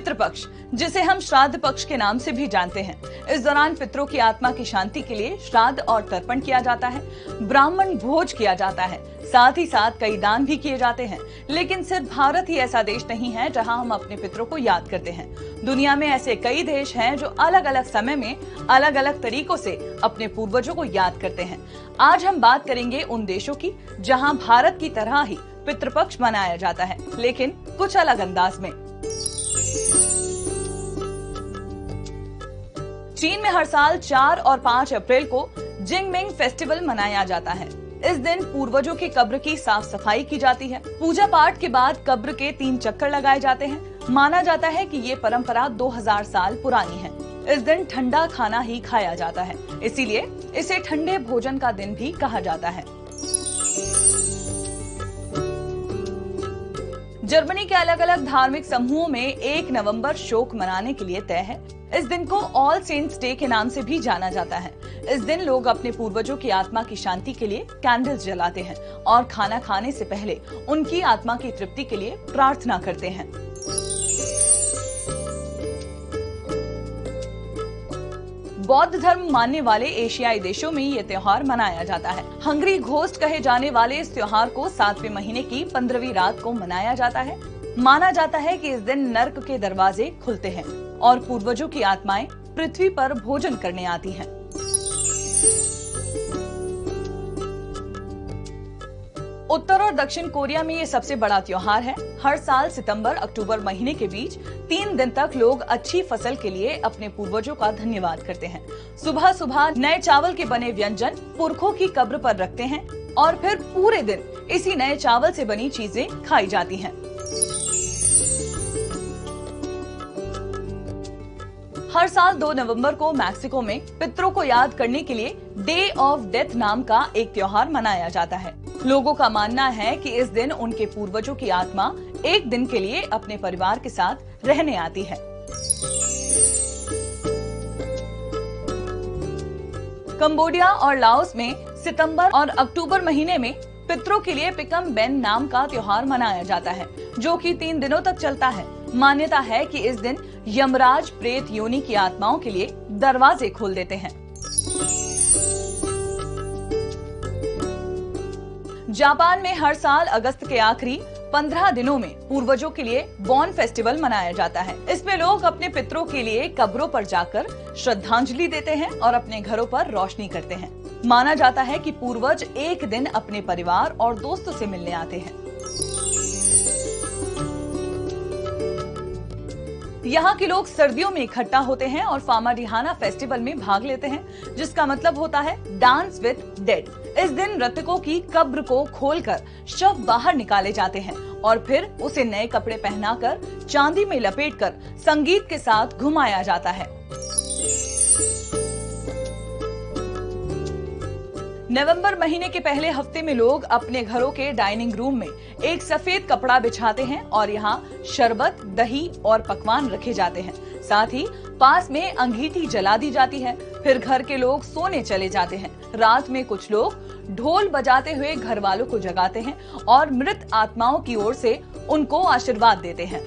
पितृपक्ष, जिसे हम श्राद्ध पक्ष के नाम से भी जानते हैं। इस दौरान पितरों की आत्मा की शांति के लिए श्राद्ध और तर्पण किया जाता है, ब्राह्मण भोज किया जाता है, साथ ही साथ कई दान भी किए जाते हैं। लेकिन सिर्फ भारत ही ऐसा देश नहीं है जहां हम अपने पितरों को याद करते हैं। दुनिया में ऐसे कई देश हैं जो अलग अलग समय में अलग अलग तरीकों से अपने पूर्वजों को याद करते हैं। आज हम बात करेंगे उन देशों की जहां भारत की तरह ही पितृपक्ष मनाया जाता है, लेकिन कुछ अलग अंदाज में। चीन में हर साल 4 और 5 अप्रैल को जिंगमिंग फेस्टिवल मनाया जाता है। इस दिन पूर्वजों की कब्र की साफ सफाई की जाती है। पूजा पाठ के बाद कब्र के 3 चक्कर लगाए जाते हैं। माना जाता है कि ये परंपरा 2000 साल पुरानी है। इस दिन ठंडा खाना ही खाया जाता है, इसीलिए इसे ठंडे भोजन का दिन भी कहा जाता है। जर्मनी के अलग अलग धार्मिक समूहों में 1 नवंबर शोक मनाने के लिए तय है। इस दिन को ऑल सेंट्स डे के नाम से भी जाना जाता है। इस दिन लोग अपने पूर्वजों की आत्मा की शांति के लिए कैंडल्स जलाते हैं और खाना खाने से पहले उनकी आत्मा की तृप्ति के लिए प्रार्थना करते हैं। बौद्ध धर्म मानने वाले एशियाई देशों में ये त्योहार मनाया जाता है। हंगरी घोस्ट कहे जाने वाले इस त्योहार को 7वें महीने की 15वीं रात को मनाया जाता है। माना जाता है कि इस दिन नर्क के दरवाजे खुलते हैं और पूर्वजों की आत्माएं पृथ्वी पर भोजन करने आती हैं। उत्तर और दक्षिण कोरिया में ये सबसे बड़ा त्योहार है। हर साल सितंबर-अक्टूबर महीने के बीच 3 दिन तक लोग अच्छी फसल के लिए अपने पूर्वजों का धन्यवाद करते हैं। सुबह सुबह नए चावल के बने व्यंजन पुरखों की कब्र पर रखते हैं और फिर पूरे दिन इसी नए चावल से बनी चीजें खाई जाती हैं। हर साल 2 नवंबर को मैक्सिको में पितरों को याद करने के लिए डे ऑफ डेथ नाम का एक त्योहार मनाया जाता है। लोगों का मानना है कि इस दिन उनके पूर्वजों की आत्मा एक दिन के लिए अपने परिवार के साथ रहने आती है। कंबोडिया और लाओस में सितंबर और अक्टूबर महीने में पितरों के लिए पिकम बेन नाम का त्योहार मनाया जाता है, जो कि 3 दिनों तक चलता है। मान्यता है कि इस दिन यमराज प्रेत योनि की आत्माओं के लिए दरवाजे खोल देते हैं। जापान में हर साल अगस्त के आखिरी 15 दिनों में पूर्वजों के लिए बॉन फेस्टिवल मनाया जाता है। इसमें लोग अपने पितरों के लिए कब्रों पर जाकर श्रद्धांजलि देते हैं और अपने घरों पर रोशनी करते हैं। माना जाता है कि पूर्वज एक दिन अपने परिवार और दोस्तों से मिलने आते हैं। यहाँ के लोग सर्दियों में इकट्ठा होते हैं और फामाडिहाना फेस्टिवल में भाग लेते हैं, जिसका मतलब होता है डांस विद डेड। इस दिन मृतकों की कब्र को खोलकर शव बाहर निकाले जाते हैं और फिर उसे नए कपड़े पहनाकर चांदी में लपेटकर संगीत के साथ घुमाया जाता है। नवंबर महीने के पहले हफ्ते में लोग अपने घरों के डाइनिंग रूम में एक सफेद कपड़ा बिछाते हैं और यहाँ शरबत, दही और पकवान रखे जाते हैं। साथ ही पास में अंगीठी जला दी जाती है। फिर घर के लोग सोने चले जाते हैं। रात में कुछ लोग ढोल बजाते हुए घर वालों को जगाते हैं और मृत आत्माओं की ओर से उनको आशीर्वाद देते हैं।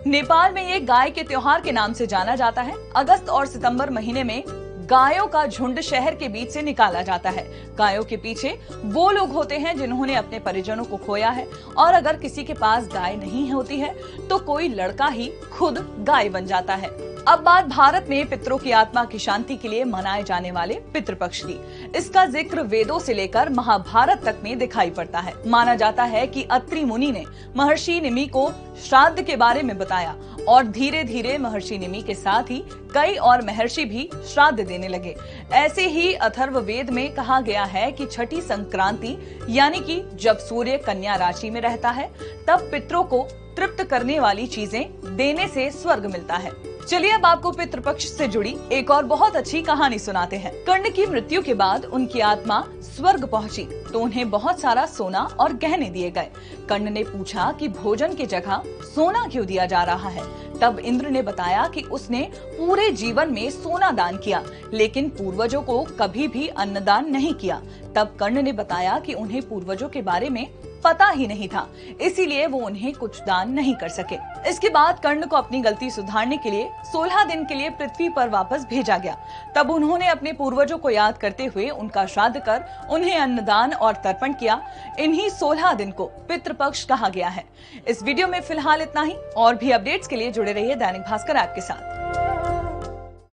नेपाल में ये गाय के त्योहार के नाम से जाना जाता है। अगस्त और सितंबर महीने में गायों का झुंड शहर के बीच से निकाला जाता है। गायों के पीछे वो लोग होते हैं जिन्होंने अपने परिजनों को खोया है, और अगर किसी के पास गाय नहीं होती है तो कोई लड़का ही खुद गाय बन जाता है। अब बात भारत में पितरों की आत्मा की शांति के लिए मनाए जाने वाले पितृपक्ष की। इसका जिक्र वेदों से लेकर महाभारत तक में दिखाई पड़ता है। माना जाता है कि अत्रि मुनि ने महर्षि निमि को श्राद्ध के बारे में बताया और धीरे धीरे महर्षि निमि के साथ ही कई और महर्षि भी श्राद्ध देने लगे। ऐसे ही अथर्ववेद में कहा गया है कि छठी संक्रांति यानी कि जब सूर्य कन्या राशि में रहता है, तब पितरों को तृप्त करने वाली चीजें देने से स्वर्ग मिलता है। चलिए अब आपको पितृपक्ष से जुड़ी एक और बहुत अच्छी कहानी सुनाते हैं। कर्ण की मृत्यु के बाद उनकी आत्मा स्वर्ग पहुंची तो उन्हें बहुत सारा सोना और गहने दिए गए। कर्ण ने पूछा कि भोजन की जगह सोना क्यों दिया जा रहा है। तब इंद्र ने बताया कि उसने पूरे जीवन में सोना दान किया, लेकिन पूर्वजों को कभी भी अन्नदान नहीं किया। तब कर्ण ने बताया कि उन्हें पूर्वजों के बारे में पता ही नहीं था, इसीलिए वो उन्हें कुछ दान नहीं कर सके। इसके बाद कर्ण को अपनी गलती सुधारने के लिए 16 दिन के लिए पृथ्वी पर वापस भेजा गया। तब उन्होंने अपने पूर्वजों को याद करते हुए उनका श्राद्ध कर उन्हें अन्नदान और तर्पण किया। इन्हीं 16 दिन को पितृपक्ष कहा गया है। इस वीडियो में फिलहाल इतना ही। और भी अपडेट्स के लिए जुड़े रहिए दैनिक भास्कर ऐप के साथ।